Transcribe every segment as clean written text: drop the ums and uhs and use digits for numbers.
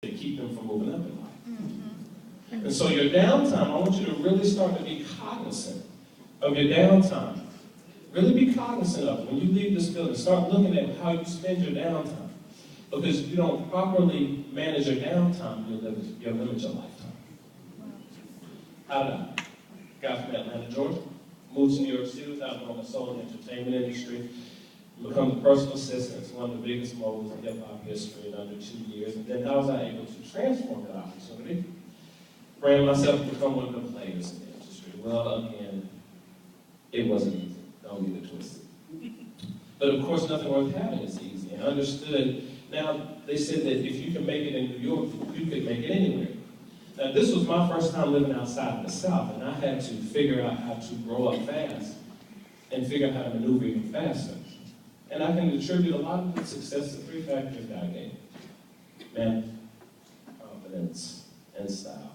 to keep them from moving up in life. And so your downtime, I want you to really start to be cognizant of your downtime. Really be cognizant of it. When you leave this building, start looking at how you spend your downtime. Because if you don't properly manage your downtime, you'll limit your lifetime. How did I? Got from Atlanta, Georgia, moved to New York City without knowing the soul and entertainment industry, become a personal assistant to one of the biggest moguls in hip-hop history in under 2 years. And then how was I able to transform that opportunity? Brand myself to become one of the players in the industry. Well, again, it wasn't easy. Don't get it twisted. But of course, nothing worth having is easy. And understood, now they said that if you can make it in New York, you could make it anywhere. Now, this was my first time living outside of the South, and I had to figure out how to grow up fast and figure out how to maneuver even faster. And I can attribute a lot of the success to 3 factors that I gave. Manners, confidence, and style.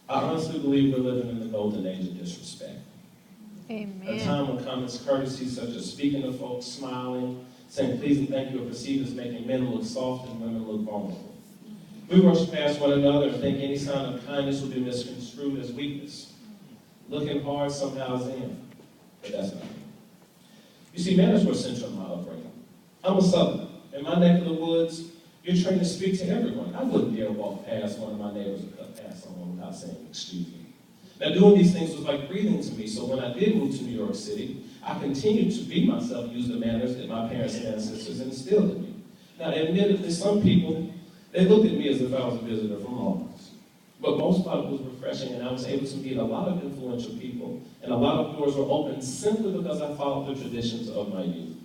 I honestly believe we're living in the golden age of disrespect. Amen. A time when common courtesy, such as speaking to folks, smiling, saying please and thank you, are perceived as making men look soft and women look vulnerable. We rush past one another and think any sign of kindness will be misconstrued as weakness. Looking hard somehow is in, but that's not it. You see, manners were essential in my upbringing. I'm a Southerner. In my neck of the woods, you're trained to speak to everyone. I wouldn't dare walk past one of my neighbors or cut past someone without saying, excuse me. Now, doing these things was like breathing to me, so when I did move to New York City, I continued to be myself, use the manners that my parents and ancestors instilled in me. Now, admittedly, some people, they looked at me as if I was a visitor from Mars. But most of it was refreshing, and I was able to meet a lot of influential people, and a lot of doors were opened simply because I followed the traditions of my youth.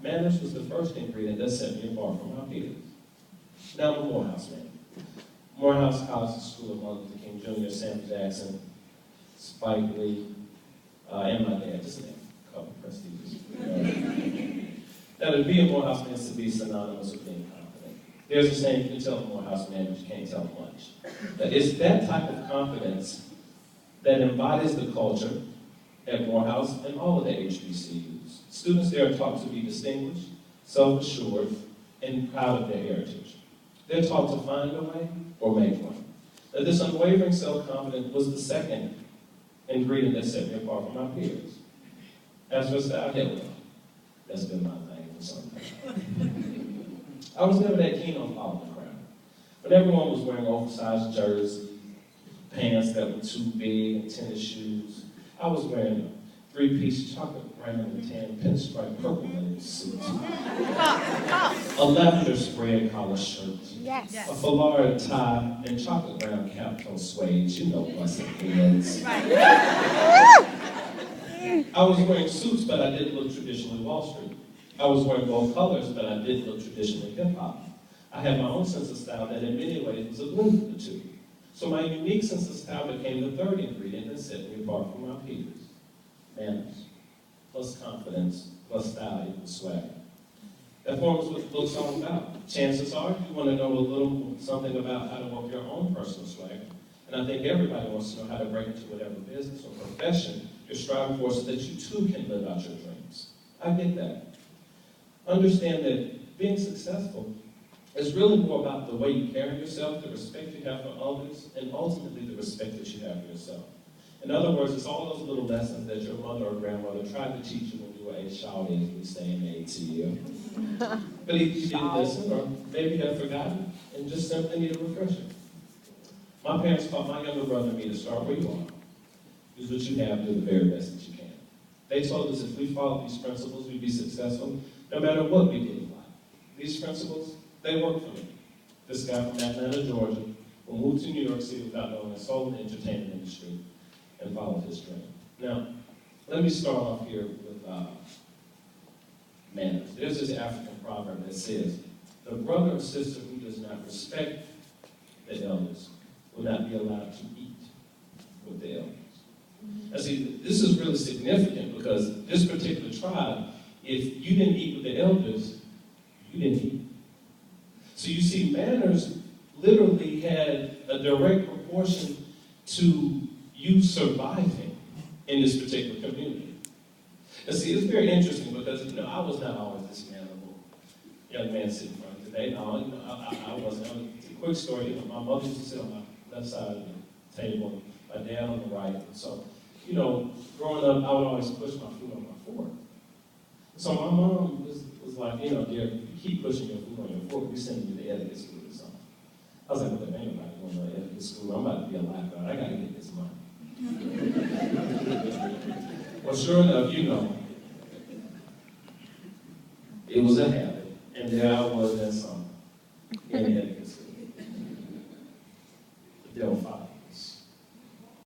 Manners was the first ingredient that set me apart from my peers. Now I'm a Morehouse man. Morehouse College School of Martin Luther King Jr., Sam Jackson, Spike Lee, and my dad, just name a couple prestigious. Now, to be a Morehouse man is to be synonymous with being confident. There's a saying, you can tell a Morehouse man, but you can't tell much. It's that type of confidence that embodies the culture at Morehouse and all of the HBCUs. Students there are taught to be distinguished, self-assured, and proud of their heritage. They're taught to find a way or make one. Now, this unwavering self-confidence was the second ingredient that set me apart from my peers. As for style, yeah, well, that's been my thing for some time. I was never that keen on following the crowd. When everyone was wearing oversized jerseys, pants that were too big, and tennis shoes, I was wearing a 3-piece chocolate brown and tan pinstripe purple linen suit, a lavender spread collar shirt, Yes. a foulard tie, and chocolate brown cap-toe suede, you know, busted heads. I was wearing suits, but I didn't look traditionally Wall Street. I was wearing both colors, but I didn't look traditionally hip-hop. I had my own sense of style that in many ways was a blend of the two. So my unique sense of style became the third ingredient that set me apart from my peers. Manners, plus confidence, plus style equals swag. That forms what the book's all about. Chances are you want to know a little something about how to work your own personal swag. And I think everybody wants to know how to break into whatever business or profession you're striving for so that you too can live out your dreams. I get that. Understand that being successful is really more about the way you carry yourself, the respect you have for others, and ultimately the respect that you have for yourself. In other words, it's all those little lessons that your mother or grandmother tried to teach you when you were a child, as we say in the ATL. But if you didn't listen, or maybe you have forgotten, and just simply need a refresher. My parents taught my younger brother and me to start where you are. Use what you have, do the very best that you can. They told us if we followed these principles, we'd be successful, no matter what we did in life. These principles, they work for me. This guy from Atlanta, Georgia, who moved to New York City without knowing a soul in the entertainment industry and followed his dream. Now, let me start off here with manners. There's this African proverb that says, the brother or sister who does not respect the elders will not be allowed to eat with the elders. Now see, this is really significant because this particular tribe, if you didn't eat with the elders, you didn't eat. So you see, manners literally had a direct proportion to you surviving in this particular community. And see, it's very interesting because, I was not always this mannerable young man sitting in front today. No, quick story, you know, my mother used to sit on my left side of the table, my dad on the right. So, you know, growing up, I would always push my food on my fork. So my mom was like, you know, dear, if you keep pushing your food on your fork, we're sending you to etiquette school or something. I was like, well, there ain't nobody going to etiquette school. I'm about to be a lifeguard. I got to get this money. Well, sure enough, you know, it was a habit. And there I was that summer in etiquette